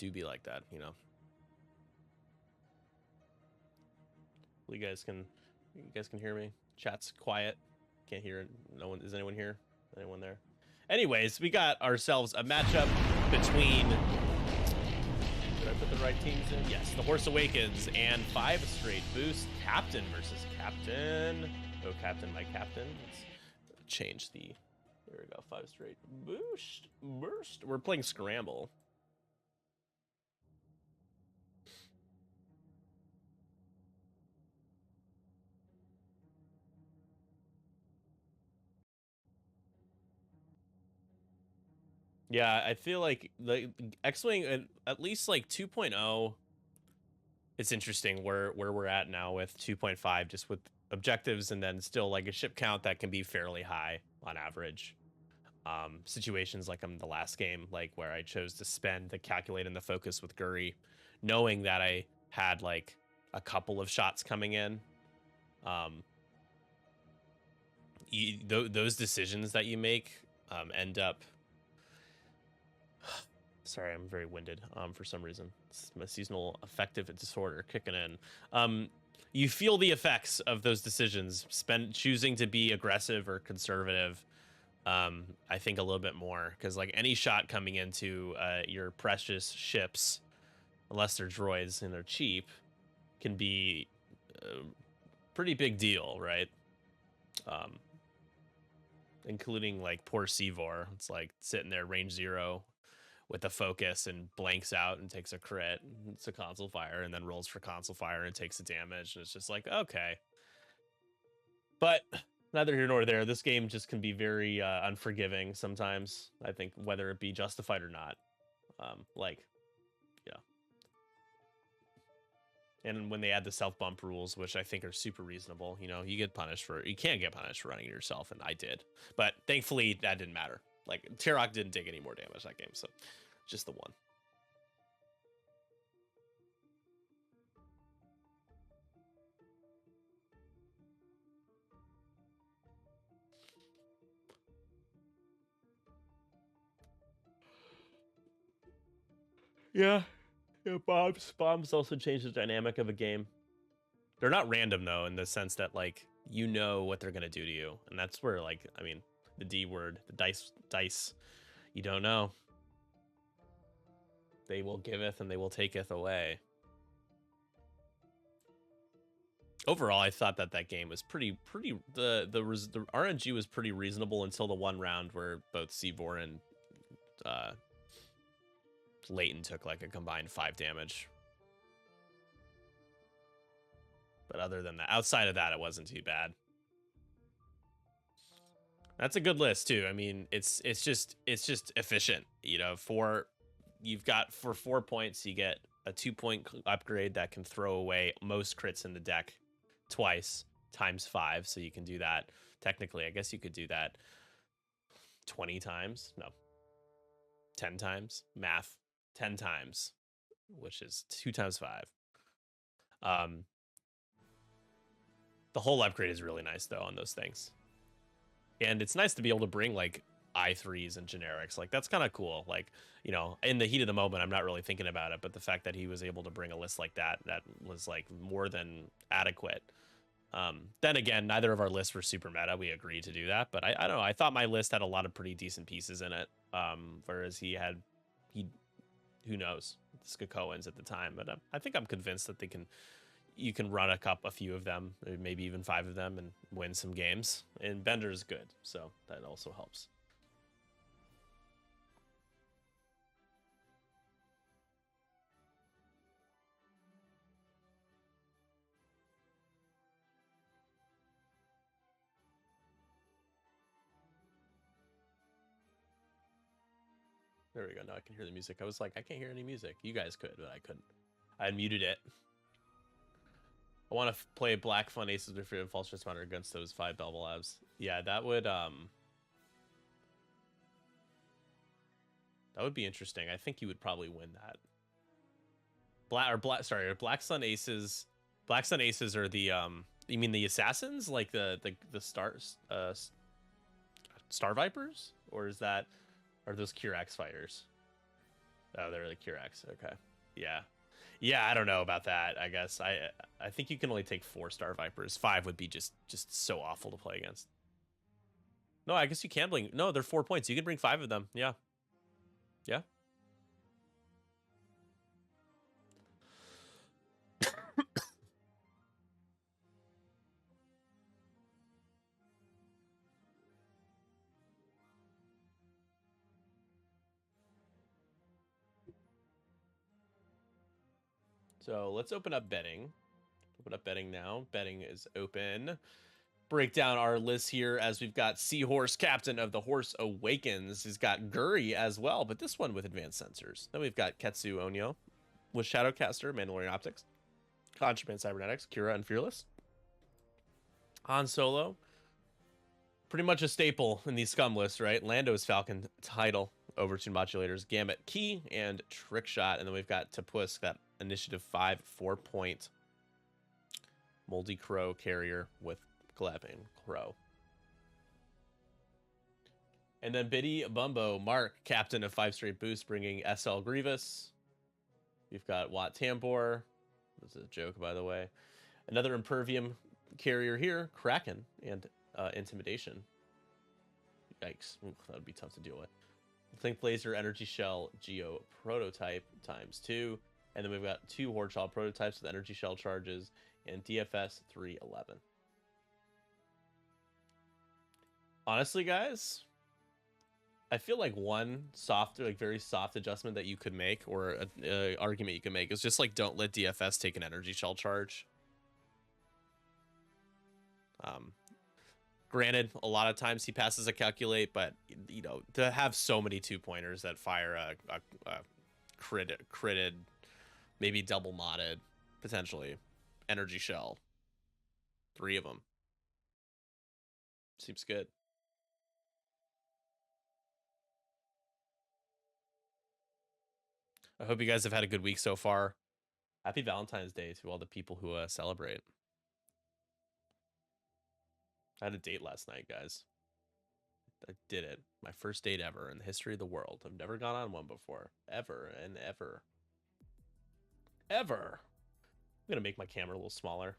do be like that, you know. You guys can hear me. Chat's quiet. Can't hear it. No one. Is anyone here? Anyone there? Anyways, we got ourselves a matchup between. Did I put the right teams in? Yes, the Horse Awakens and 5 straight boost. Captain versus Captain. Oh, Captain, my Captain. Let's change the. There we go. 5 straight boost. Burst. We're playing Scramble. Yeah, I feel like the X-Wing, at least like 2.0, it's interesting where we're at now with 2.5, just with objectives and then still like a ship count that can be fairly high on average. Situations like the last game, like where I chose to spend the calculate and the focus with Guri, knowing that I had like a couple of shots coming in. Those decisions that you make end up. Sorry, I'm very winded for some reason. It's my seasonal affective disorder kicking in. You feel the effects of those decisions, choosing to be aggressive or conservative. I think a little bit more, because like any shot coming into your precious ships, unless they're droids and they're cheap, can be a pretty big deal, right? Including like poor Seahorse. It's like sitting there range 0 with a focus and blanks out and takes a crit. It's a console fire and then rolls for console fire and takes a damage. And it's just like, okay. But neither here nor there. This game just can be very unforgiving sometimes, I think, whether it be justified or not. Yeah. And when they add the self-bump rules, which I think are super reasonable, you know, you can't get punished for running it yourself, and I did. But thankfully, that didn't matter. Like, Tirok didn't take any more damage that game, so just the one. Yeah, bombs also change the dynamic of a game. They're not random though, in the sense that like you know what they're gonna do to you, and that's where like I mean the D word, the dice, you don't know. They will giveth and they will taketh away. Overall, I thought that game was pretty. The RNG was pretty reasonable until the one round where both Seahorse and Leighton took like a combined 5 damage. But other than that, outside of that, it wasn't too bad. That's a good list too. I mean, it's just efficient. You know, for 4 points, you get a 2-point upgrade that can throw away most crits in the deck twice times 5. So you can do that. Technically, I guess you could do that 20 times. No, 10 times. Math. 10 times, which is 2 times 5. The whole upgrade is really nice though on those things. And it's nice to be able to bring like I3s and generics. Like that's kind of cool. Like, you know, in the heat of the moment, I'm not really thinking about it, but the fact that he was able to bring a list like that was like more than adequate. Then again, neither of our lists were super meta. We agreed to do that, but I don't know. I thought my list had a lot of pretty decent pieces in it. Whereas he who knows, Skakoans at the time, but I think I'm convinced that you can run a few of them, maybe even 5 of them, and win some games. And Bender's good, so that also helps. There we go. Now I can hear the music. I was like, I can't hear any music. You guys could, but I couldn't. I had muted it. I want to play Black Fun Aces with Freedom False Responder against those 5 Belva Labs. Yeah, that would be interesting. I think you would probably win that. Black Sun Aces. Black Sun Aces are the you mean the assassins, like the Star Vipers, or are those Kirax fighters? Oh, they're the Curex. Okay. Yeah. Yeah, I don't know about that. I guess I think you can only take 4-star Vipers. 5 would be just so awful to play against. No, I guess you can bring. No, they're 4 points. You can bring 5 of them. Yeah. Yeah. So let's open up betting. Open up betting now. Betting is open. Break down our list here as we've got Seahorse, captain of the Horse Awakens. He's got Guri as well, but this one with advanced sensors. Then we've got Ketsu Onyo with Shadowcaster, Mandalorian Optics, Contraband Cybernetics, Kira and Fearless. Han Solo, pretty much a staple in these scum lists, right? Lando's Falcon title, Overtune Modulators, Gambit Key, and Trick Shot. And then we've got Tapusk, that Initiative 5 4-point Moldy Crow carrier with Gleb and Crow. And then BittyBumbo, Mark, captain of 5 straight boosts, bringing SL Grievous. We've got Wat Tambor. This is a joke, by the way. Another Impervium carrier here, Kraken, and Intimidation. Yikes. Ooh, that would be tough to deal with. Think Laser Energy Shell Geo Prototype ×2. And then we've got 2 Horde Shell prototypes with Energy Shell charges and DFS 311. Honestly, guys, I feel like one soft, like very soft adjustment that you could make, or an argument you can make, is just like don't let DFS take an Energy Shell charge. Granted, a lot of times he passes a calculate, but you know, to have so many 2-pointers that fire a critted, maybe double modded, potentially Energy Shell, 3 of them, seems good. I hope you guys have had a good week so far. Happy Valentine's Day to all the people who celebrate. I had a date last night, guys. I did it. My first date ever in the history of the world. I've never gone on one before. Ever and ever. Ever. I'm going to make my camera a little smaller.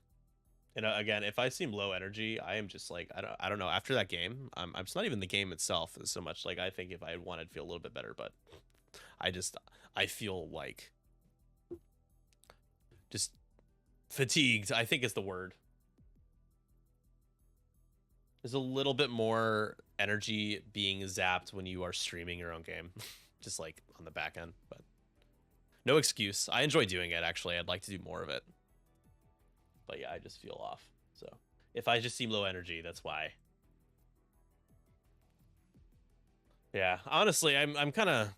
And again, if I seem low energy, I am just like, I don't know. After that game, it's not even the game itself so much. Like, I think if I wanted to feel a little bit better, but I feel like just fatigued, I think is the word. There's a little bit more energy being zapped when you are streaming your own game, just like on the back end, but no excuse. I enjoy doing it, actually. I'd like to do more of it. But yeah, I just feel off. So if I just seem low energy, that's why. Yeah, honestly, I'm kind of...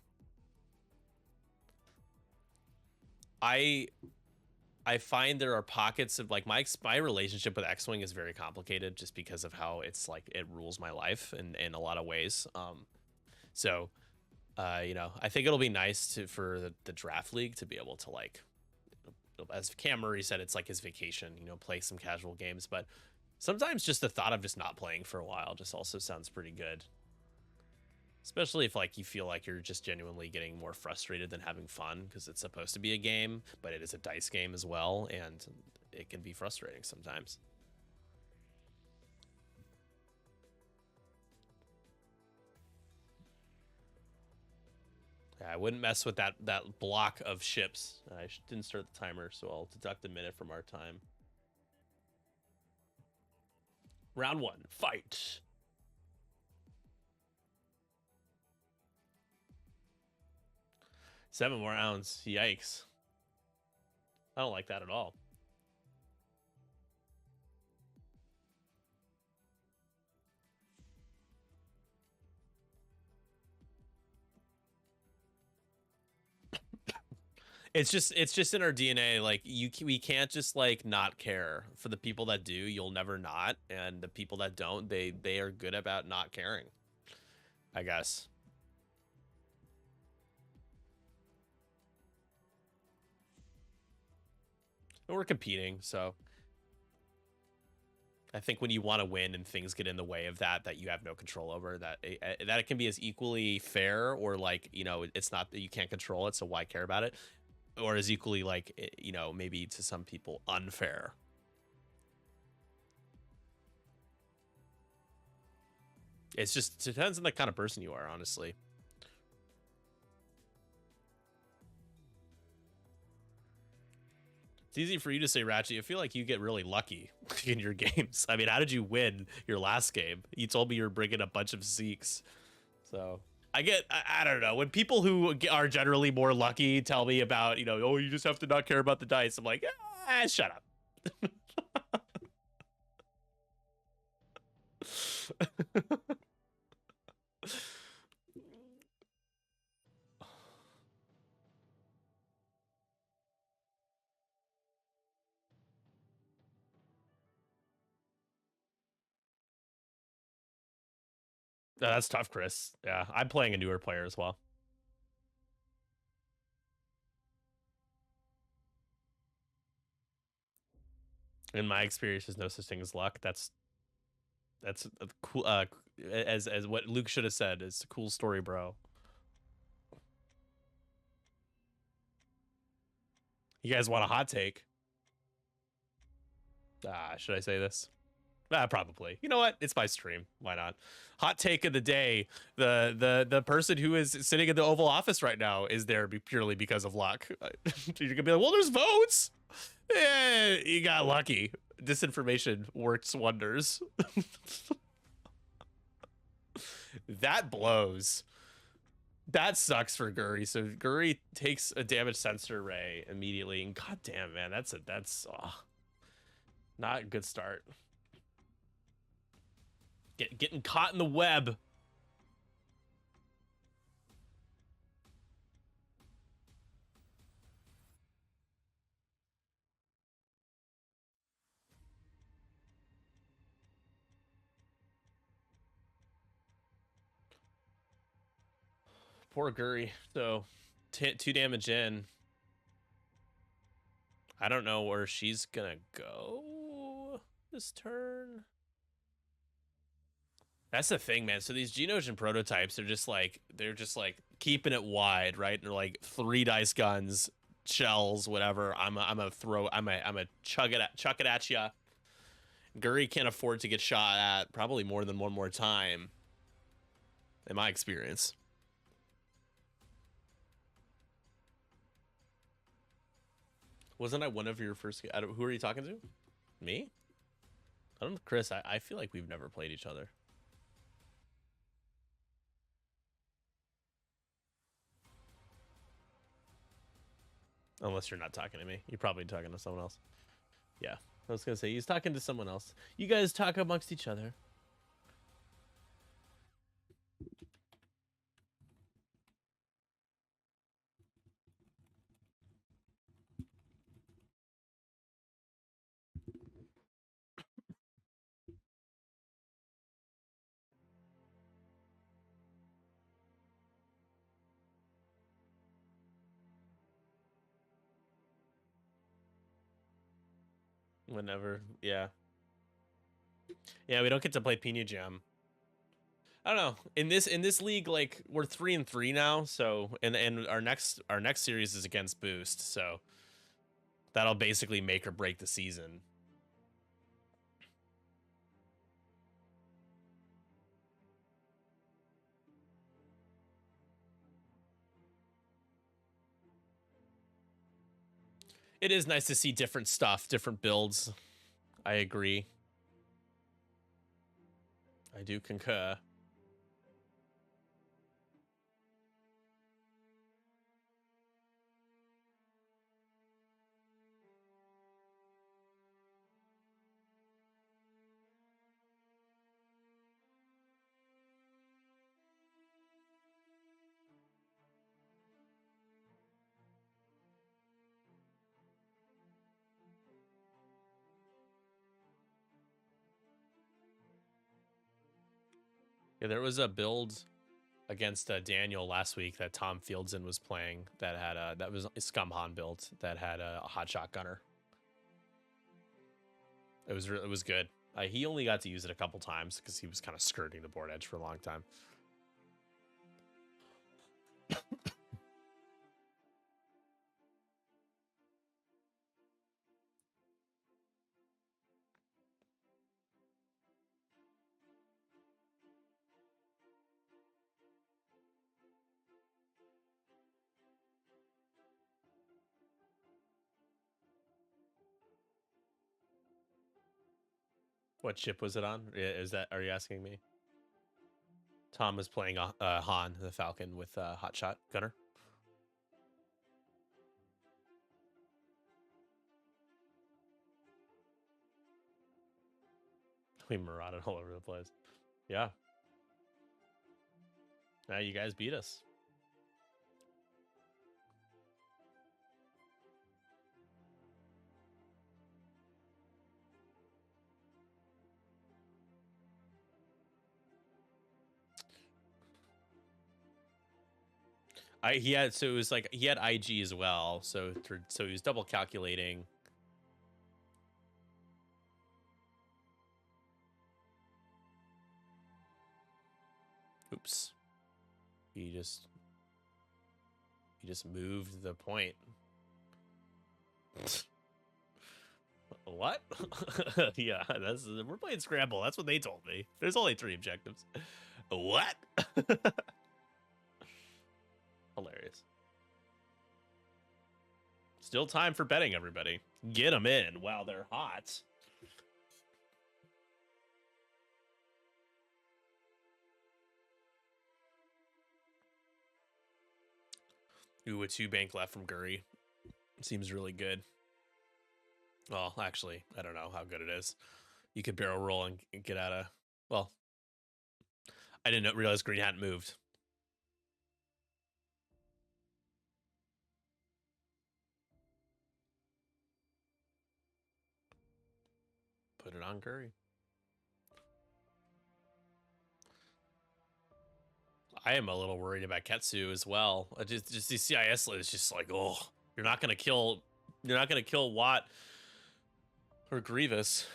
I find there are pockets of like my relationship with X-Wing is very complicated just because of how it's like it rules my life in a lot of ways. So you know, I think it'll be nice for the draft league to be able to, like, as Cam Murray said, it's like his vacation, you know, play some casual games. But sometimes just the thought of just not playing for a while just also sounds pretty good. Especially if like you feel like you're just genuinely getting more frustrated than having fun, because it's supposed to be a game, but it is a dice game as well, and it can be frustrating sometimes. Yeah, I wouldn't mess with that block of ships. I didn't start the timer, so I'll deduct a minute from our time. Round 1, fight. Seven more rounds. Yikes. I don't like that at all. It's just in our DNA. Like we can't just like not care. For the people that do, you'll never not, and the people that don't, they are good about not caring, I guess. But we're competing, so I think when you want to win and things get in the way of that you have no control over, that it can be as equally fair, or like, you know, it's not that you can't control it, so why care about it, or as equally like, you know, maybe to some people unfair. It's just, it depends on the kind of person you are, honestly. It's easy for you to say, Ratchet. I feel like you get really lucky in your games. I mean, how did you win your last game? You told me you were bringing a bunch of Zeeks. So I don't know. When people who are generally more lucky tell me about, you know, oh, you just have to not care about the dice, I'm like, shut up. That's tough, Chris. Yeah, I'm playing a newer player as well. In my experience, there's no such thing as luck. That's a cool. As what Luke should have said. It's a cool story, bro. You guys want a hot take? Should I say this? Probably. You know what? It's my stream. Why not? Hot take of the day: the person who is sitting in the Oval Office right now is there purely because of luck. You're gonna be like, well, there's votes. Yeah, you got lucky. Disinformation works wonders. That blows. That sucks for Guri. So Guri takes a damage sensor ray immediately, and goddamn, man, that's not a good start. Getting caught in the web. Poor Guri. So 2 damage in. I don't know where she's gonna go this turn. That's the thing, man. So these Geonosian prototypes are just like, they're just like keeping it wide, right? They're like 3 dice guns, shells, whatever. I'm a chuck it at ya. Guri can't afford to get shot at probably more than one more time, in my experience. Wasn't I one of your first? Who are you talking to? Me? I don't know, Chris. I feel like we've never played each other. Unless you're not talking to me. You're probably talking to someone else. Yeah. I was going to say, he's talking to someone else. You guys talk amongst each other. Whenever. Yeah. Yeah, we don't get to play Pina Jam. I don't know. In this league, like, we're 3-3 now, so and our next series is against Boost, so that'll basically make or break the season. It is nice to see different stuff, different builds. I agree. I do concur. Yeah, there was a build against Daniel last week that Tom Fieldson was playing that had that was a Scumhan build that had a hot shot gunner. It was good. He only got to use it a couple times because he was kind of skirting the board edge for a long time. What chip was it on? Is that? Are you asking me? Tom was playing Han the Falcon with Hotshot Gunner. We marauded all over the place. Yeah. Now you guys beat us. He had, so it was like he had IG as well, so he was double calculating. Oops. He just moved the point. What? Yeah, we're playing Scramble. That's what they told me. There's only 3 objectives. What? Hilarious. Still time for betting, everybody. Get them in while they're hot. Ooh, a 2 bank left from Guri. Seems really good. Well, actually, I don't know how good it is. You could barrel roll and get out of... Well, I didn't realize green hadn't moved. Put it on Guri. I am a little worried about Ketsu as well. Just the CIS is just like, oh, you're not gonna kill Watt or Grievous.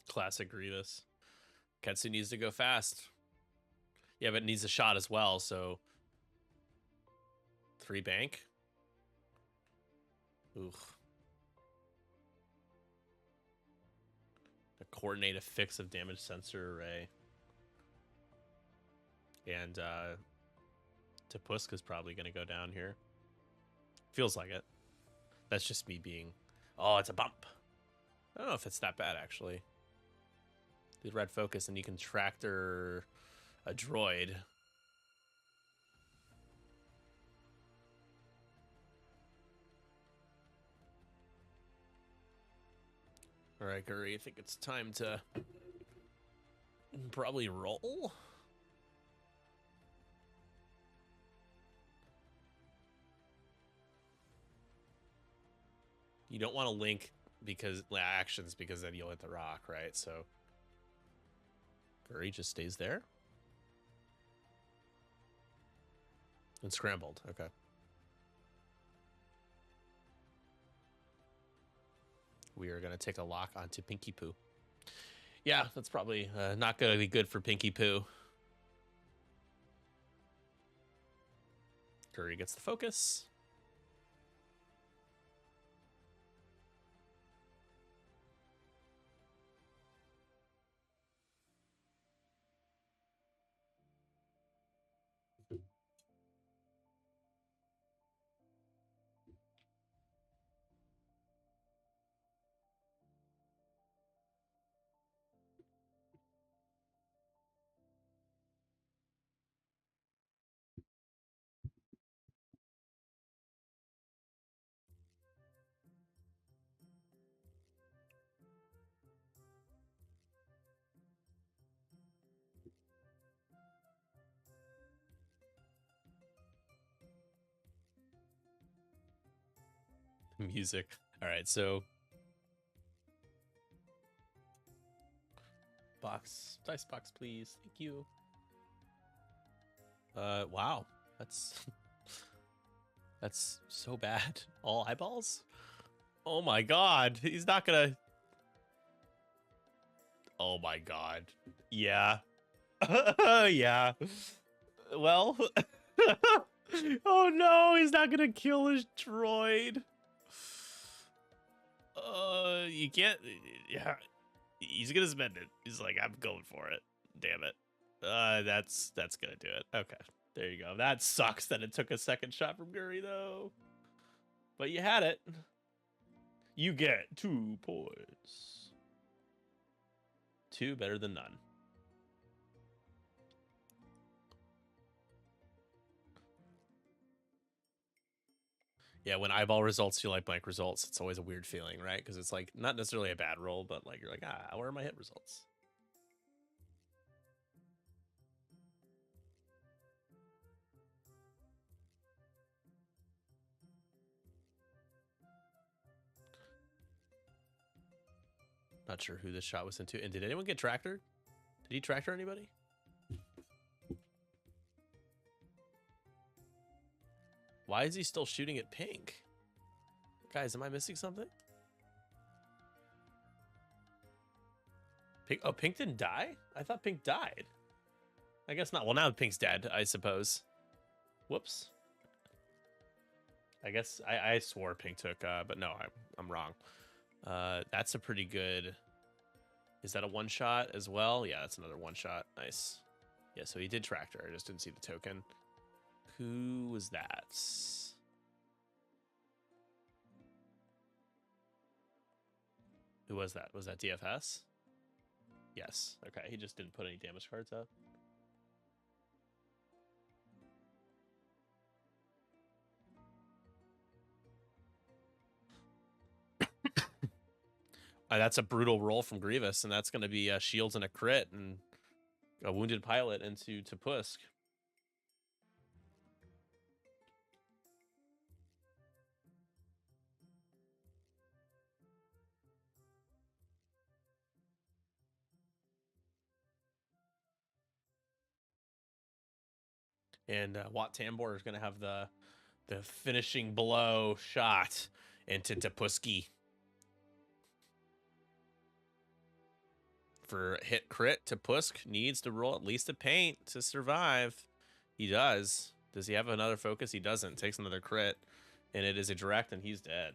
Classic Grievous. Ketsu needs to go fast. Yeah, but it needs a shot as well, so 3 bank. Oof. A coordinate a fix of damage sensor array. And Tapuska's probably gonna go down here. Feels like it. That's just me being, oh, it's a bump. I don't know if it's that bad actually. The red focus, and you can tractor a droid. All right, Guri, I think it's time to probably roll. You don't want to link because actions, because then you'll hit the rock, right? So Guri just stays there. And scrambled. Okay. We are going to take a lock onto Pinky Poo. Yeah, that's probably not going to be good for Pinky Poo. Guri gets the focus. Music. All right, so dice box, please. Thank you. Wow, that's that's so bad. All eyeballs. Oh my god, he's not gonna. Oh my god. Yeah. Yeah. Well. Oh no, he's not gonna kill his droid. You can't. Yeah, he's gonna spend it. He's like, I'm going for it. Damn it. That's gonna do it. Okay, there you go. That sucks that it took a second shot from Guri though. But you had it. You get 2 points. 2 better than none. Yeah, when eyeball results feel like blank results, it's always a weird feeling, right? Because it's like not necessarily a bad roll, but like you're like, where are my hit results? Not sure who this shot was into. And did anyone get tractored? Did he tractor anybody? Why is he still shooting at Pink? Guys, am I missing something? Pink, oh, Pink didn't die? I thought Pink died. I guess not. Well, now Pink's dead, I suppose. Whoops. I guess I swore Pink took, but no, I'm wrong. That's a pretty good. Is that a one shot as well? Yeah, that's another one shot. Nice. Yeah, so he did tractor. I just didn't see the token. Who was that? Who was that? Was that DFS? Yes. Okay, he just didn't put any damage cards up. That's a brutal roll from Grievous, and that's going to be shields and a crit and a wounded pilot into Pusk. And Wat Tambor is going to have the finishing blow shot into Pusky. For hit crit, Pusk needs to roll at least a paint to survive. He does. Does he have another focus? He doesn't. Takes another crit, and it is a direct, and he's dead.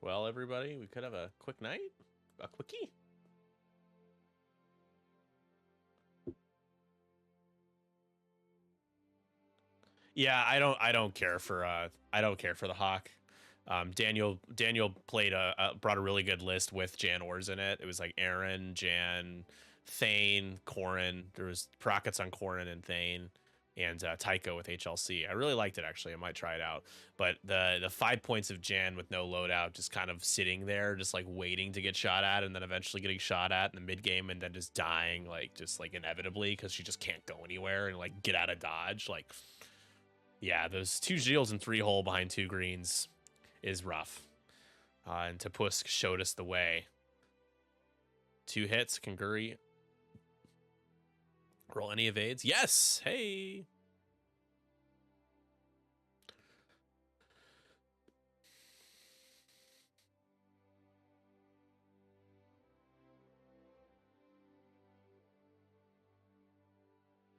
Well, everybody, we could have a quick night, a quickie. Yeah, I don't care for the Hawk. Daniel played brought a really good list with Jan Ors in it. It was like Aaron, Jan, Thane, Corrin. There was Prockets on Corrin and Thane, and Tycho with HLC. I really liked it actually. I might try it out. But the 5 points of Jan with no loadout, just kind of sitting there, just like waiting to get shot at, and then eventually getting shot at in the mid game, and then just dying like inevitably because she just can't go anywhere and like get out of dodge. Like, yeah, those 2 shields and 3 hole behind 2 greens is rough. And Pusk showed us the way. 2 hits. Can Guri roll any evades? Yes! Hey!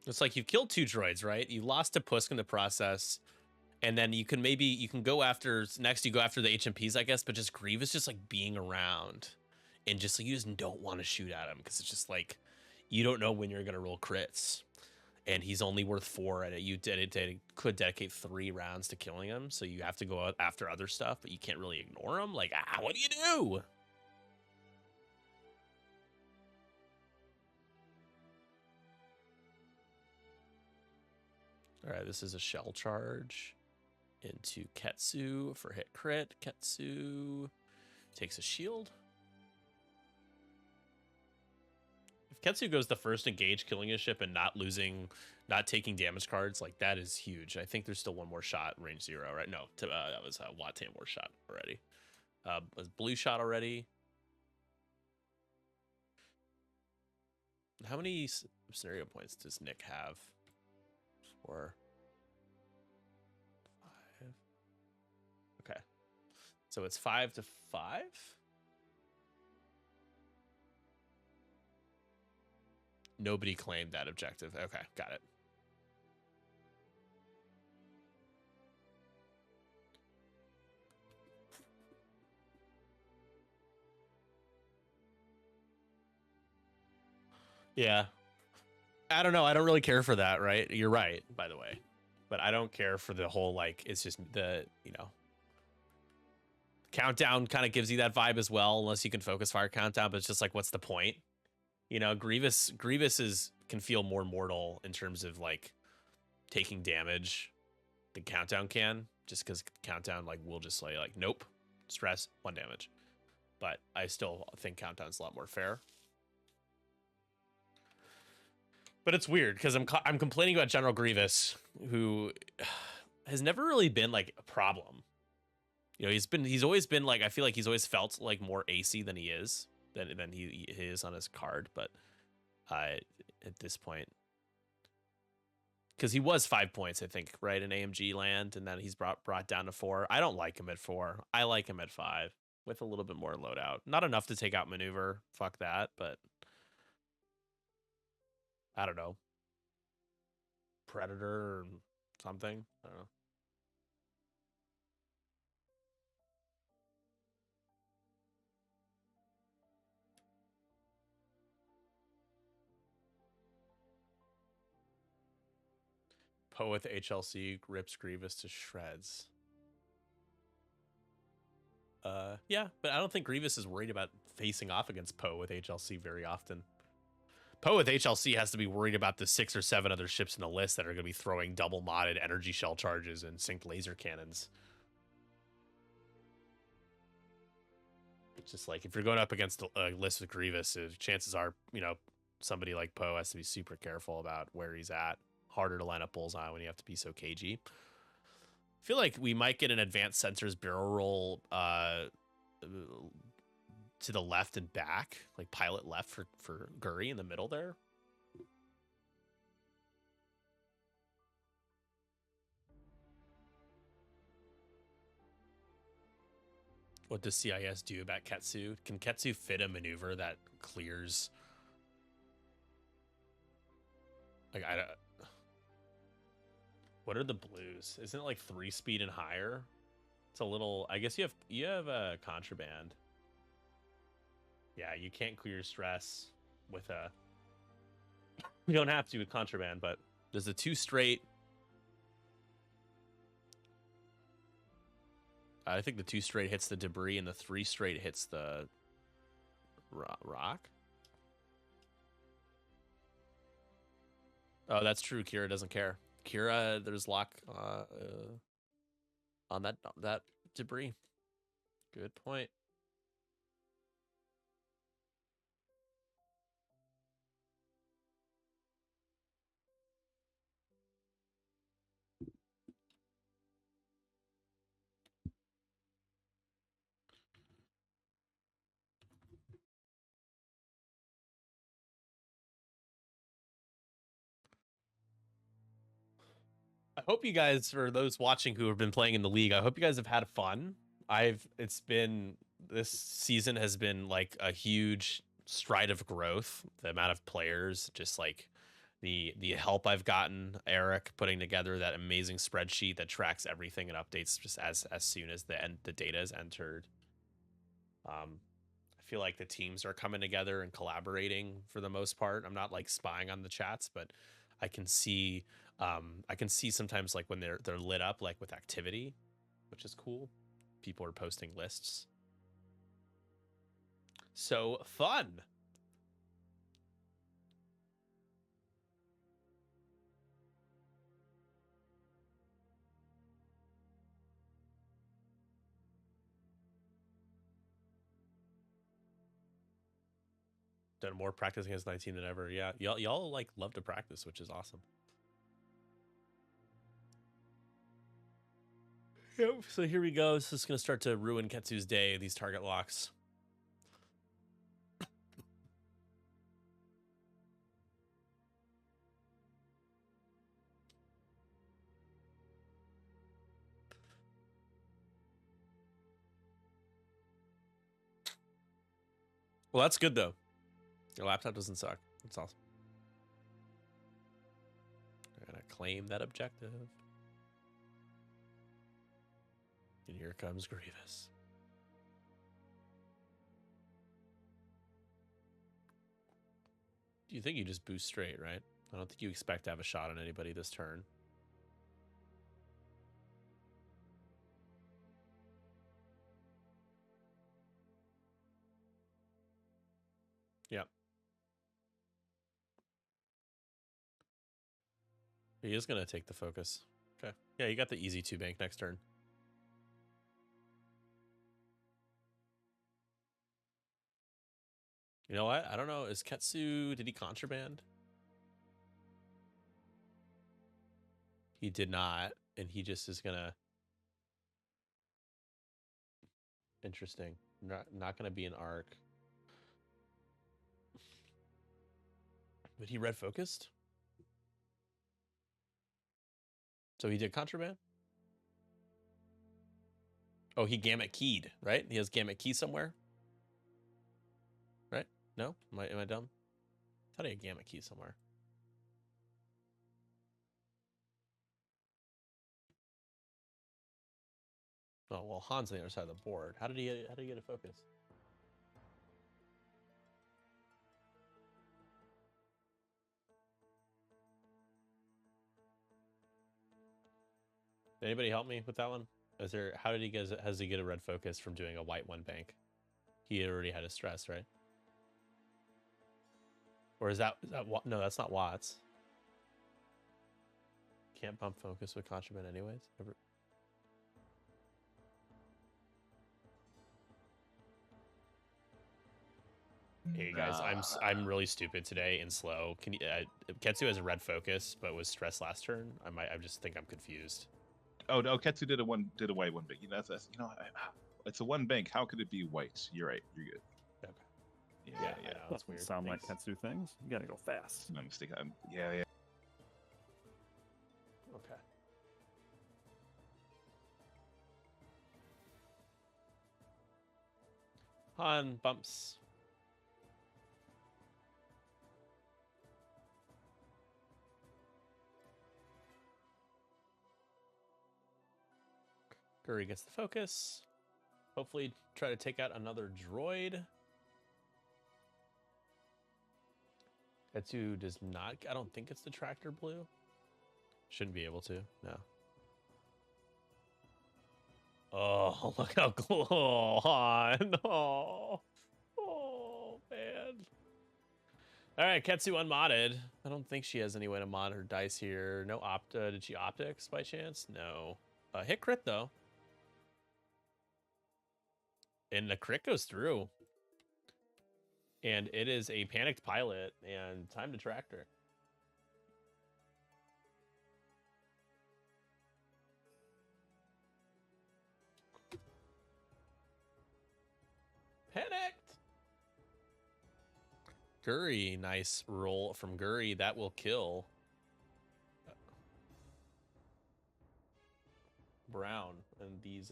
It's like you've killed 2 droids, right? You lost to Pusk in the process. And then you can go after next. You go after the HMPs, I guess, but just Grievous just like being around, and just like you just don't want to shoot at him because it's just like you don't know when you're gonna roll crits, and he's only worth 4, and you could dedicate 3 rounds to killing him, so you have to go out after other stuff, but you can't really ignore him. Like, what do you do? All right, this is a shell charge into Ketsu for hit crit. Ketsu takes a shield. If Ketsu goes the first engage, killing his ship and not taking damage cards. Like, that is huge. I think there's still one more shot, range 0, right? No, that was a Wat Tamor shot already. Was blue shot already? How many scenario points does Nick have? 4, 5. Okay. So it's 5 to 5? Nobody claimed that objective. Okay, got it. Yeah. I don't know. I don't really care for that, right? You're right, by the way. But I don't care for the whole, like, it's just the, you know, countdown kind of gives you that vibe as well, unless you can focus fire countdown, but it's just like, what's the point? You know, Grievous can feel more mortal in terms of, like, taking damage than countdown can, just because countdown, like, will just say, like, nope, stress, 1 damage. But I still think countdown's a lot more fair. But it's weird because I'm complaining about General Grievous, who has never really been like a problem. You know, he's always been like, I feel like he's always felt like more AC than he is than he is on his card. But at this point, because he was 5 points, I think, right, in AMG land, and then he's brought down to 4. I don't like him at 4. I like him at 5 with a little bit more loadout. Not enough to take out maneuver. Fuck that, but I don't know. Predator or something. I don't know. Poe with HLC rips Grievous to shreds. Yeah, but I don't think Grievous is worried about facing off against Poe with HLC very often. Poe with HLC has to be worried about the 6 or 7 other ships in the list that are going to be throwing double modded energy shell charges and synced laser cannons. It's just like, if you're going up against a list with Grievous, chances are, you know, somebody like Poe has to be super careful about where he's at. Harder to line up bullseye when you have to be so cagey. I feel like we might get an advanced sensors barrel roll to the left and back, like pilot left for Guri in the middle there. What does CIS do about Ketsu? Can Ketsu fit a maneuver that clears? Like, I don't. What are the blues? Isn't it like 3 speed and higher? It's a little. I guess you have a contraband. Yeah, you can't clear stress with a. You don't have to with contraband, but does the 2 straight? I think the 2 straight hits the debris and the 3 straight hits the rock. Oh, that's true. Kira doesn't care. Kira, there's lock on that debris. Good point. I hope you guys, for those watching who have been playing in the league, I hope you guys have had fun. This season has been like a huge stride of growth. The amount of players, just like the help I've gotten, Eric putting together that amazing spreadsheet that tracks everything and updates just as soon as the data is entered. I feel like the teams are coming together and collaborating for the most part. I'm not like spying on the chats, but I can see sometimes like when they're lit up like with activity, which is cool. People are posting lists. So fun. Done more practice against 19 than ever. Yeah, y'all like love to practice, which is awesome. Yep. So here we go. This is gonna start to ruin Ketsu's day. These target locks. Well, that's good though. Your laptop doesn't suck. That's awesome. We're gonna claim that objective. And here comes Grievous. Do you think you just boost straight, right? I don't think you expect to have a shot on anybody this turn. Yep. He is going to take the focus. Okay. Yeah, you got the easy 2-bank next turn. You know what? I don't know. Is Ketsu, did he contraband? He did not. And he just is going to... Interesting. Not going to be an arc. But he red focused? So he did contraband? Oh, he gamut keyed, right? He has gamut key somewhere? Right? No? Am I dumb? I thought he had gamut key somewhere. Oh, well, Han's on the other side of the board. How did he get a focus? Did anybody help me with that one? How did he has he get a red focus from doing a white 1-bank? He already had a stress, right? Or is that no, that's not Watts. Can't bump focus with contraband anyways. Hey guys, I'm really stupid today and slow. Can you Ketsu has a red focus but was stressed last turn? I just think I'm confused. Oh no, Ketsu did a white 1-bank. You know, it's a 1-bank. How could it be white? You're right. You're good. Okay. Yeah. That's weird. Sound like Ketsu things. You gotta go fast. My mistake. Yeah. Okay. Han bumps. Guri gets the focus. Hopefully try to take out another droid. Ketsu does not... I don't think it's the tractor blue. Shouldn't be able to. No. Oh, look how cool. Han. Oh, man. All right, Ketsu unmodded. I don't think she has any way to mod her dice here. No opta. Did she optics by chance? No. Hit crit, though. And the crit goes through. And it is a panicked pilot and time to tractor. Panicked. Guri, nice roll from Guri. That will kill. Brown. And these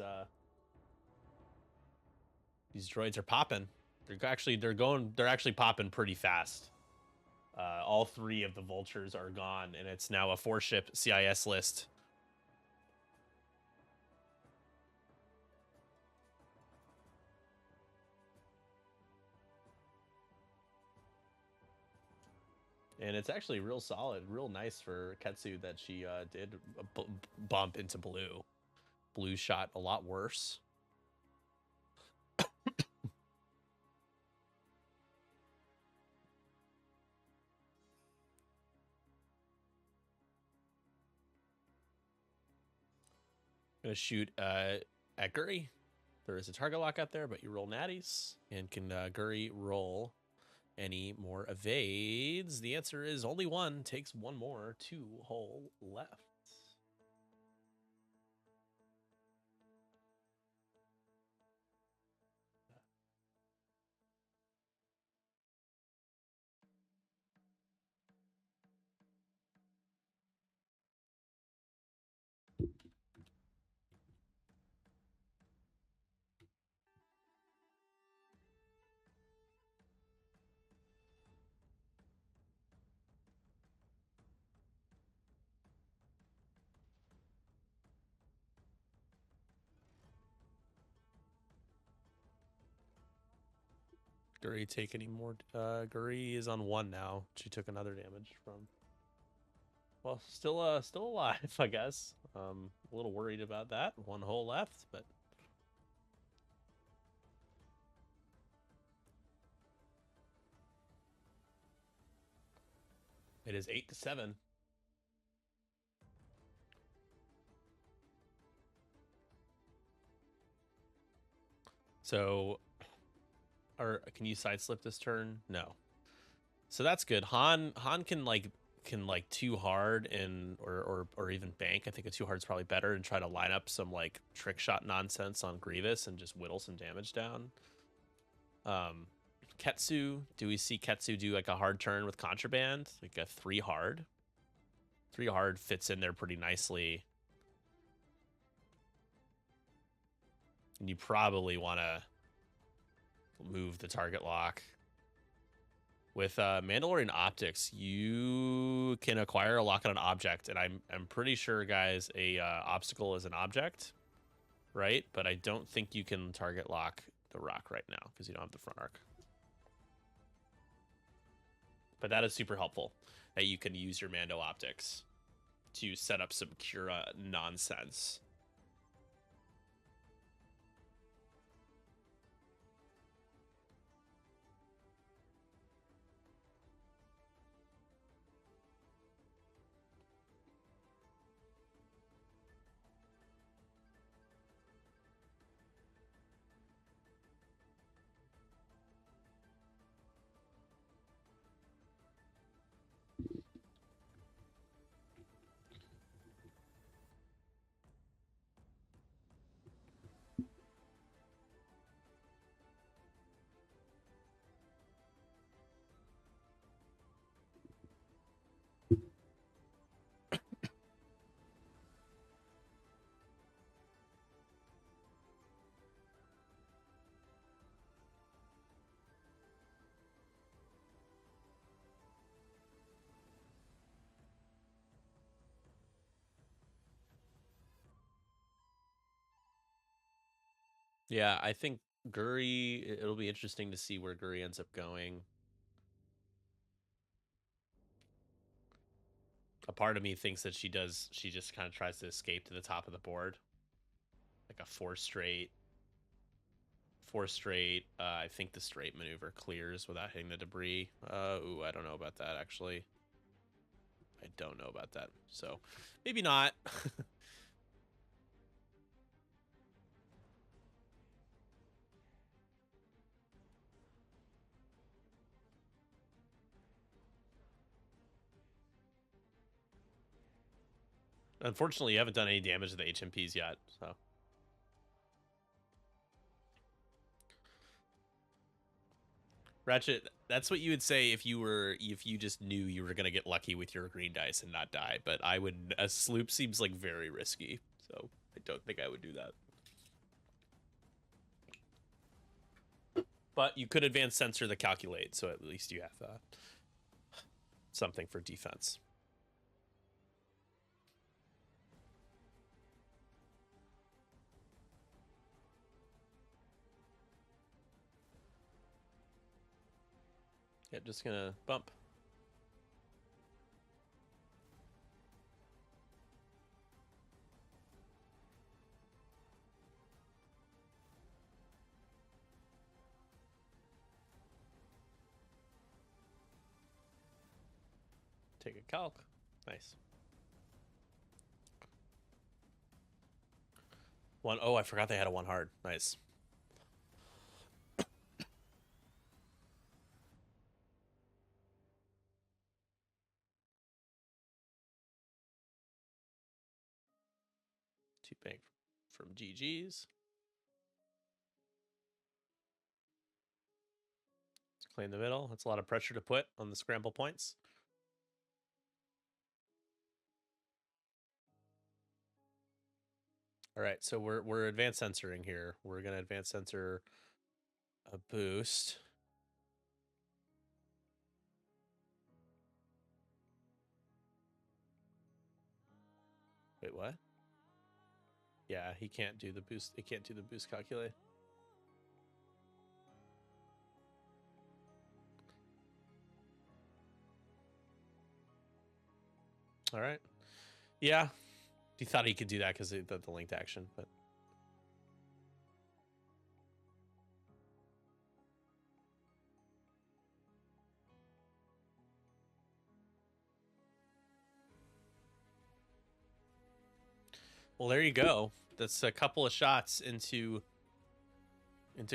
droids are popping. They're actually popping pretty fast. All 3 of the vultures are gone, and it's now a 4-ship CIS list. And it's actually real solid, real nice for Ketsu that she did bump into blue. Blue shot a lot worse. Gonna shoot at Guri. There is a target lock out there, but you roll natties. And can Guri roll any more evades? The answer is only one. Takes one more. 2 whole left. Guri take any more? Guri is on 1 now. She took another damage from. Well, still alive, I guess. A little worried about that. 1 hole left, but. It is 8-7. So, or can you side slip this turn? No. So that's good. Han can like 2 hard and or even bank. I think a 2 hard is probably better, and try to line up some like trick shot nonsense on Grievous and just whittle some damage down. Ketsu, do we see Ketsu do like a hard turn with Contraband? Like a 3 hard? 3 hard fits in there pretty nicely. And you probably want to move the target lock. With Mandalorian Optics, you can acquire a lock on an object, and I'm pretty sure, guys, a obstacle is an object, right? But I don't think you can target lock the rock right now because you don't have the front arc. But that is super helpful that you can use your Mando Optics to set up some Cura nonsense. Yeah, I think Guri, it'll be interesting to see where Guri ends up going. A part of me thinks that she just kind of tries to escape to the top of the board. Like a 4 straight. 4 straight. I think the straight maneuver clears without hitting the debris. Ooh, I don't know about that, actually. I don't know about that. So, maybe not. Unfortunately, you haven't done any damage to the HMPs yet, so. Ratchet, that's what you would say if you just knew you were gonna get lucky with your green dice and not die. But I would. A sloop seems like very risky, so I don't think I would do that. But you could advance sensor the calculate, so at least you have something for defense. Yeah, just gonna bump. Take a calc. Nice. 1. Oh, I forgot they had a 1 hard. Nice. 2 bank from GG's. Claim the middle. That's a lot of pressure to put on the scramble points. All right, so we're advanced censoring here. We're gonna advanced censor a boost. Wait, what? Yeah, he can't do the boost. He can't do the boost calculate. All right. Yeah, he thought he could do that because the linked action, but. Well, there you go. That's a couple of shots into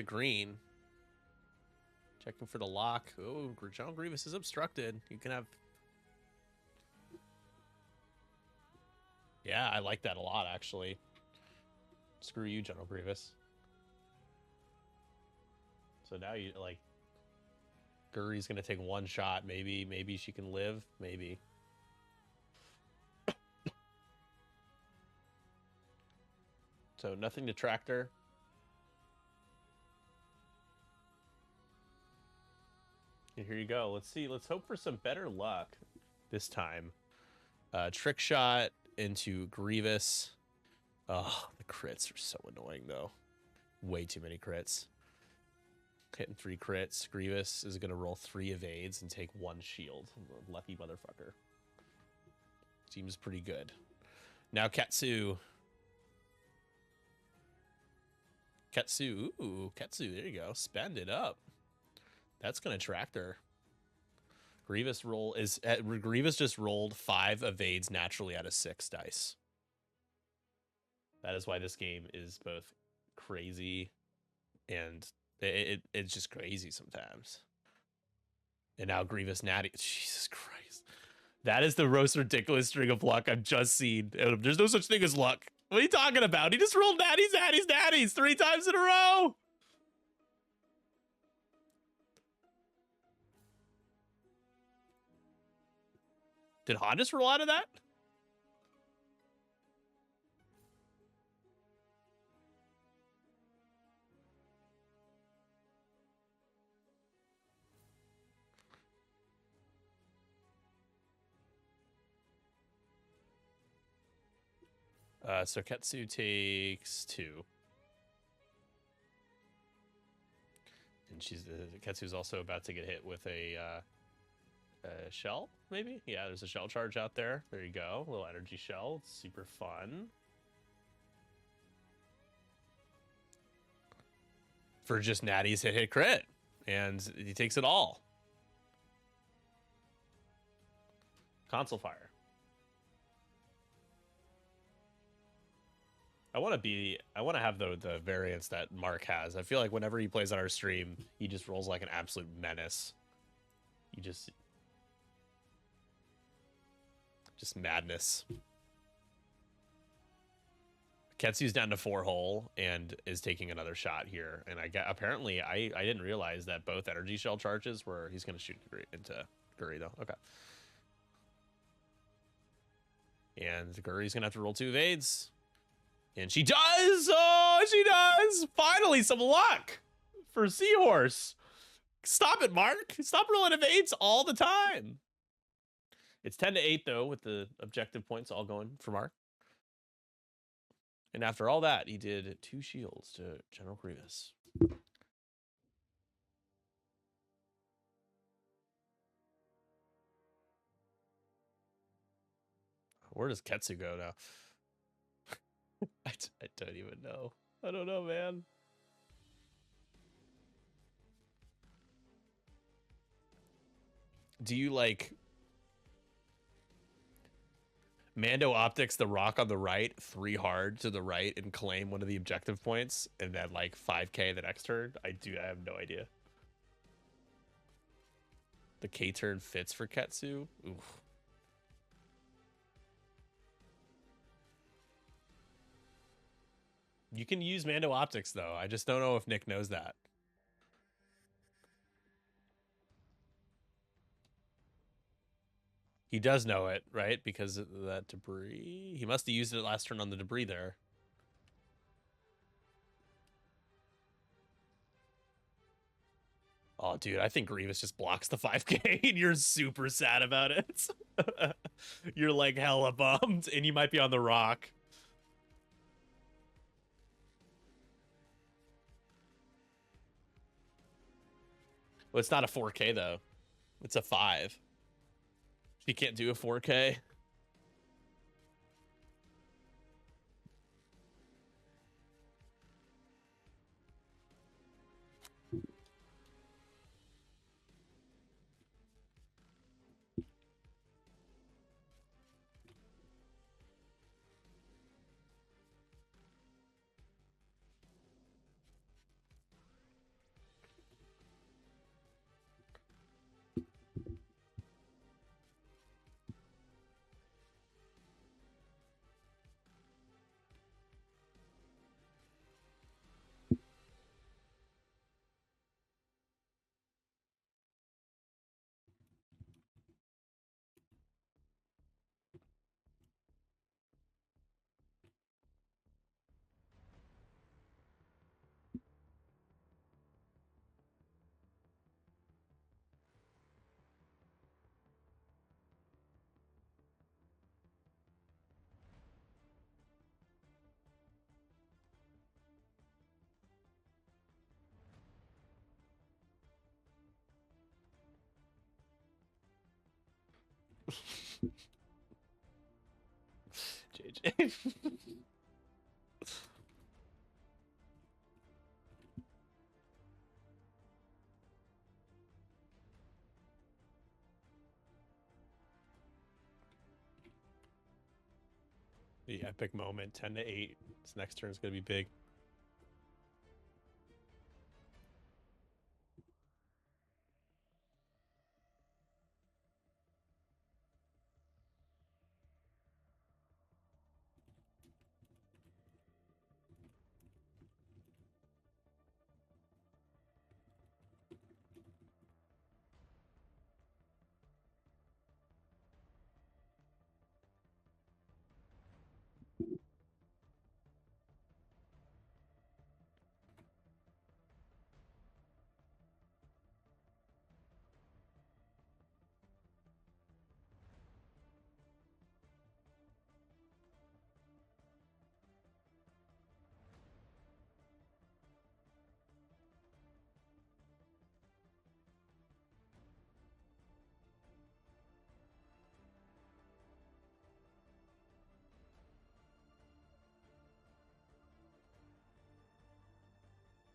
green. Checking for the lock. Oh, General Grievous is obstructed. You can have... Yeah, I like that a lot, actually. Screw you, General Grievous. So now you, like... Guri's going to take one shot. Maybe she can live. Maybe. So nothing to tractor. And here you go. Let's see. Let's hope for some better luck this time. Trick shot into Grievous. Oh, the crits are so annoying, though. Way too many crits. Hitting 3 crits. Grievous is going to roll 3 evades and take 1 shield. Lucky motherfucker. Seems pretty good. Now Ketsu. Ooh, Ketsu, there you go. Spend it up. That's going to tractor. Grievous just rolled 5 evades naturally out of 6 dice. That is why this game is both crazy and it's just crazy sometimes. And now Grievous natty. Jesus Christ. That is the most ridiculous string of luck I've just seen. There's no such thing as luck. What are you talking about? He just rolled natties 3 times in a row. Did Han just roll out of that? So Ketsu takes 2. And Ketsu's also about to get hit with a shell, maybe? Yeah, there's a shell charge out there. There you go. A little energy shell. It's super fun. For just natties hit crit. And he takes it all. Console fire. I want to have the variance that Mark has. I feel like whenever he plays on our stream, he just rolls like an absolute menace. He just madness. Ketsu's down to 4 hole and is taking another shot here. And apparently I didn't realize that both energy shell charges were... He's going to shoot into Guri, though. Okay. And Guri's going to have to roll 2 evades. And she does! Oh, she does! Finally, some luck for Seahorse. Stop it, Mark. Stop rolling evades all the time. It's 10-8, though, with the objective points all going for Mark. And after all that, he did 2 shields to General Grievous. Where does Ketsu go now? I don't even know. I don't know, man. Do you like Mando optics the rock on the right, 3 hard to the right, and claim one of the objective points, and then like 5k the next turn? I have no idea. The K turn fits for Ketsu. Oof. You can use Mando Optics, though. I just don't know if Nick knows that. He does know it, right? Because of that debris. He must have used it last turn on the debris there. Oh, dude, I think Grievous just blocks the 5K and you're super sad about it. You're like hella bummed and you might be on the rock. Well, it's not a 4K though. It's a 5. You can't do a 4K. JJ. The epic moment, 10-8. This next turn is going to be big.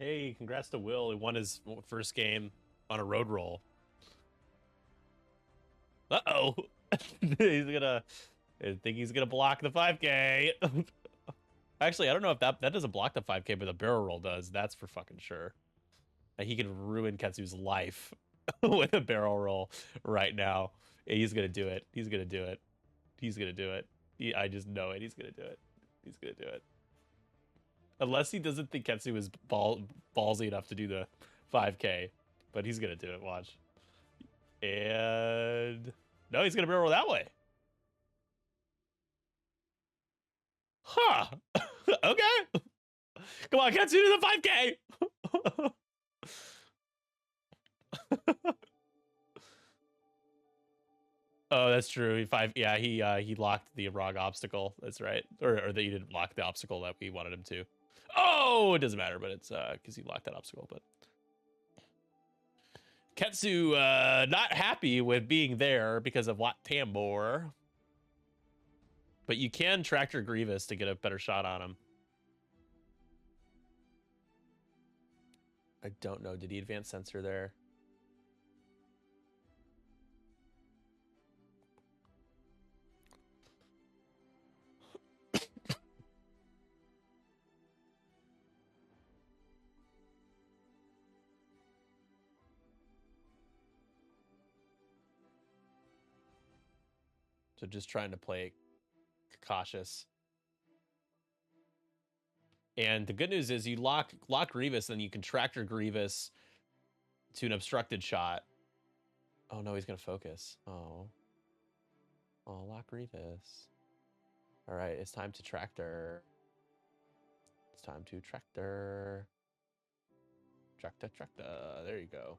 Hey, congrats to Will. He won his first game on a road roll. Uh-oh. He's gonna... I think he's gonna block the 5K. Actually, I don't know if that doesn't block the 5K, but the barrel roll does. That's for fucking sure. He can ruin Ketsu's life with a barrel roll right now. He's gonna do it. He's gonna do it. He's gonna do it. I just know it. He's gonna do it. He's gonna do it. Unless he doesn't think Ketsu is ballsy enough to do the 5K, but he's gonna do it. Watch. And no, he's gonna barrel roll that way. Huh. Okay. Come on, Ketsu, do the 5K. Oh, that's true. He locked the wrong obstacle. That's right. Or that he didn't lock the obstacle that we wanted him to. Oh, it doesn't matter, but it's because he locked that obstacle. But Ketsu not happy with being there because of Wat Tambor. But you can Tractor Grievous to get a better shot on him. I don't know. Did he advance sensor there? So just trying to play cautious. And the good news is you lock Grievous, then you can track your Grievous to an obstructed shot. Oh no, he's gonna focus. Oh, lock Grievous. All right, it's time to tractor. It's time to tractor. Tractor. There you go.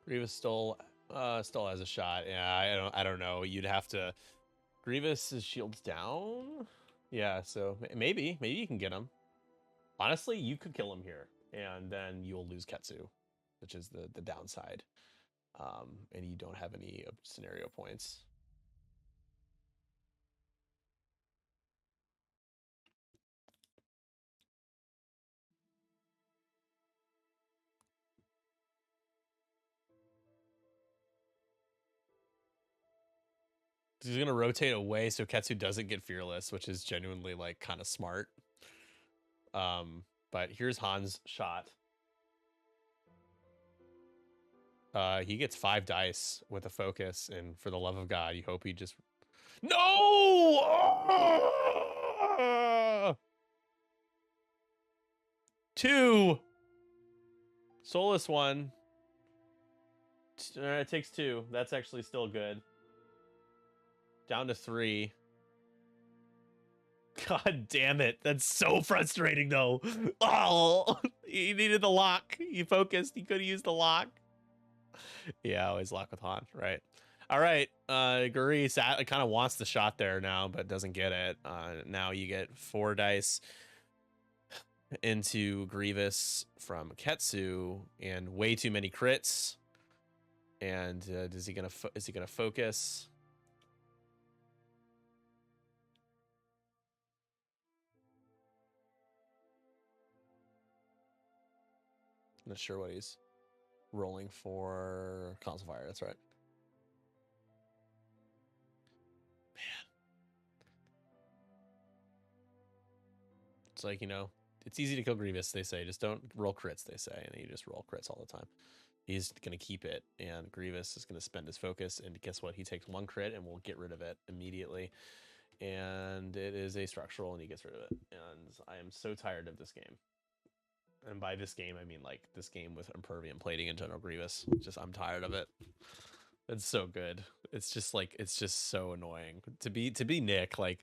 Grievous still has a shot. Yeah, I don't know. You'd have to. Grievous' shield's down. Yeah, so maybe you can get him. Honestly, you could kill him here, and then you'll lose Ketsu, which is the downside. And you don't have any scenario points. He's gonna rotate away so Ketsu doesn't get fearless, which is genuinely like kind of smart. But here's Han's shot. He gets 5 dice with a focus, and for the love of God, you hope he just no. 2 Soulless 1. It takes 2. That's actually still good. Down to 3. God damn it. That's so frustrating, though. Oh, he needed the lock. He focused. He could have used the lock. Yeah, always lock with Han. Right. All right. Guri kind of wants the shot there now, but doesn't get it. Now you get 4 dice into Grievous from Ketsu and way too many crits. And is he gonna focus? I'm not sure what he's rolling for. Console Fire, that's right. Man. It's like, you know, it's easy to kill Grievous, they say. Just don't roll crits, they say. And you just roll crits all the time. He's going to keep it, and Grievous is going to spend his focus, and guess what? He takes 1 crit, and we'll get rid of it immediately. And it is a structural, and he gets rid of it. And I am so tired of this game. And by this game, I mean like this game with Impervium plating and General Grievous. I'm tired of it. It's so good. It's just so annoying to be Nick. Like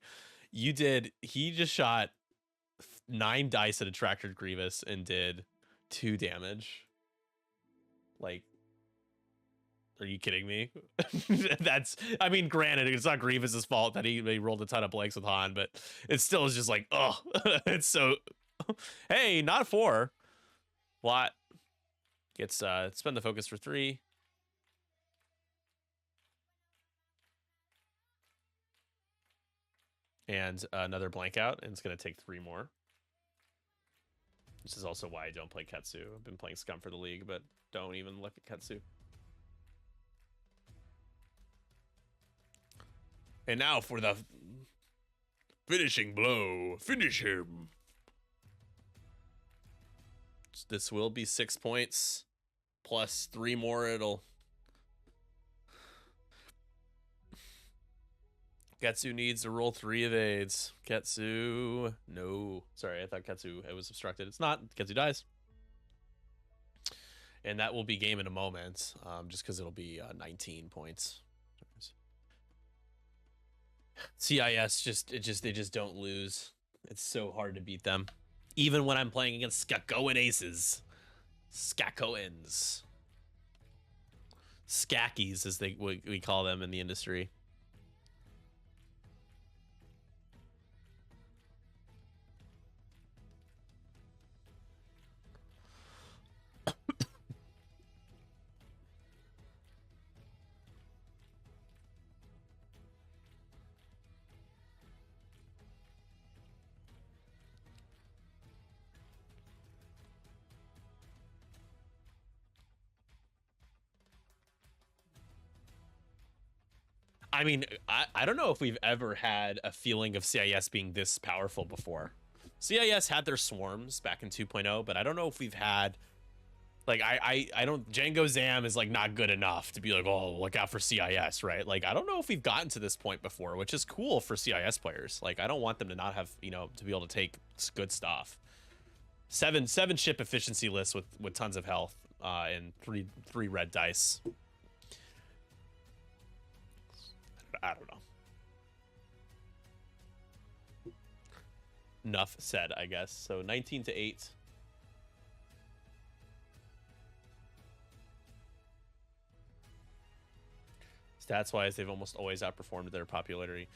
he just shot 9 dice at a tractored Grievous and did 2 damage. Like, are you kidding me? I mean, granted, it's not Grievous's fault that he rolled a ton of blanks with Han, but it still is just like, oh, it's so. Hey, not 4. Lot gets spend the focus for 3. And another blank out, and it's gonna take 3 more. This is also why I don't play Ketsu. I've been playing Scum for the league, but don't even look at Ketsu. And now for the finishing blow. Finish him. This will be 6 points. Plus 3 more, it'll... Ketsu needs to roll 3 evades. Ketsu... No. Sorry, I thought Ketsu it was obstructed. It's not. Ketsu dies. And that will be game in a moment, just because it'll be 19 points. CIS they just don't lose. It's so hard to beat them, even when I'm playing against Skakoan aces, Skakoans, Skakkies as we call them in the industry. I mean, I don't know if we've ever had a feeling of CIS being this powerful before. CIS had their swarms back in 2.0, but I don't know if we've had Like I don't, Django Zam is like not good enough to be like, oh, look out for CIS, right? Like I don't know if we've gotten to this point before, which is cool for CIS players. Like I don't want them to not have, you know, to be able to take good stuff. Seven ship efficiency lists with tons of health, and three red dice. I don't know. Enough said, I guess. So 19-8. Stats wise, they've almost always outperformed their popularity.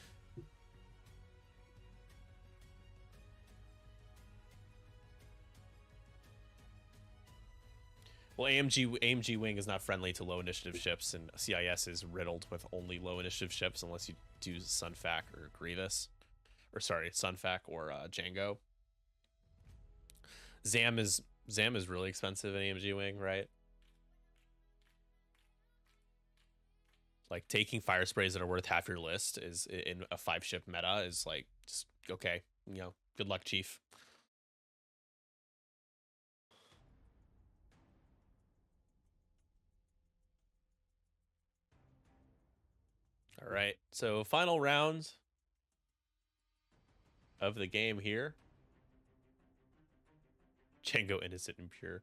Well, AMG Wing is not friendly to low initiative ships, and CIS is riddled with only low initiative ships unless you do Sunfac or Grievous. Or sorry, Sunfac or Django. Zam is really expensive in AMG Wing, right? Like taking fire sprays that are worth half your list is in a 5-ship meta is like just okay, you know, good luck, Chief. All right, so final round of the game here. Django Innocent and Pure.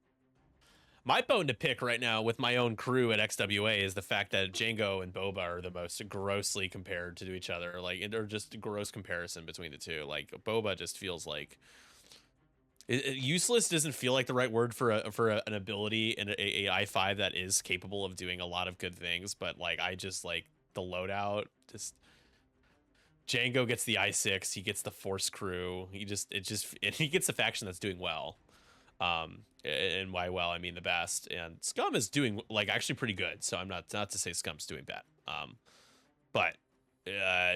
My bone to pick right now with my own crew at XWA is the fact that Django and Boba are the most grossly compared to each other. Like, they're just a gross comparison between the two. Like, Boba just feels like useless doesn't feel like the right word for an ability in a I5 that is capable of doing a lot of good things. But like, I just like the loadout. Just Django gets the I6. He gets the Force crew. He gets the faction that's doing well. And by well, I mean the best. And Scum is doing like actually pretty good. So I'm not to say Scum's doing bad. But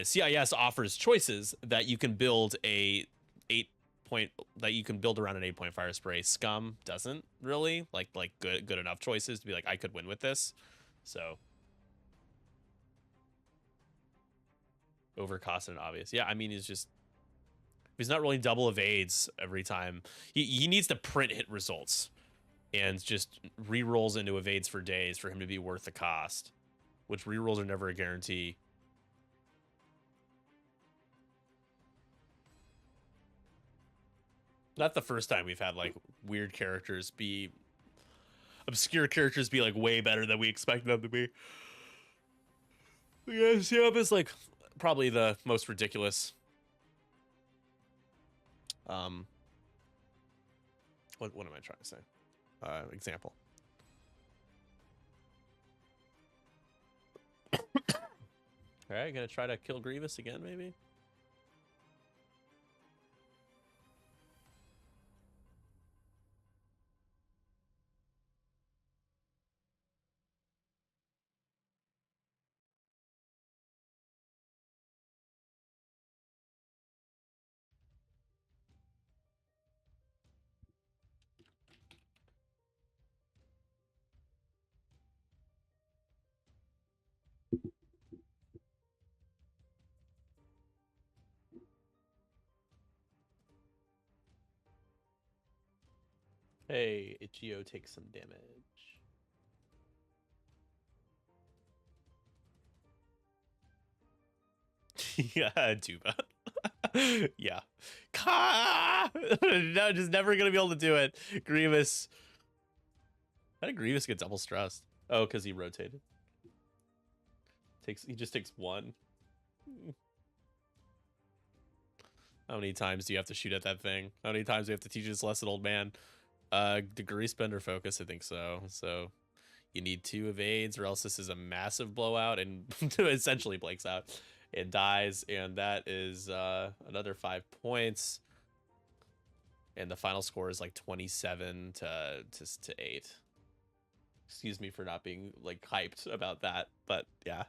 CIS offers choices that you can build around an 8-point fire spray. Scum doesn't really like good enough choices to be like I could win with this. So overcost and obvious. Yeah, I mean he's not rolling double evades every time. He needs to print hit results and just re-rolls into evades for days for him to be worth the cost, which re-rolls are never a guarantee. Not the first time we've had like weird characters be obscure characters be like way better than we expected them to be. Yeah, Siam is like probably the most ridiculous. What am I trying to say? Example. All right, gonna try to kill Grievous again, maybe. Hey, Ichio takes some damage. Yeah, Duba. Yeah. No, just never gonna be able to do it. Grievous. How did Grievous get double stressed? Oh, because he rotated. He just takes one. How many times do you have to shoot at that thing? How many times do you have to teach this lesson, old man? Degree spender focus, I think so. So you need 2 evades or else this is a massive blowout and essentially blanks out and dies, and that is another 5 points. And the final score is like 27 to 8. Excuse me for not being like hyped about that, but yeah.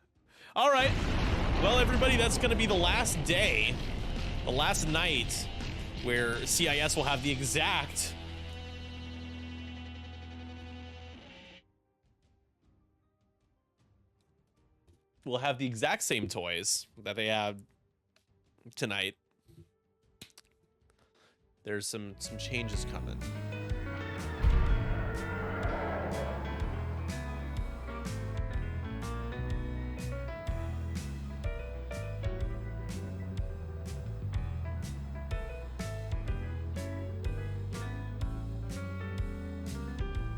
All right. Well, everybody, that's going to be the last day, the last night where CIS will have the exact same toys that they had tonight. There's some changes coming.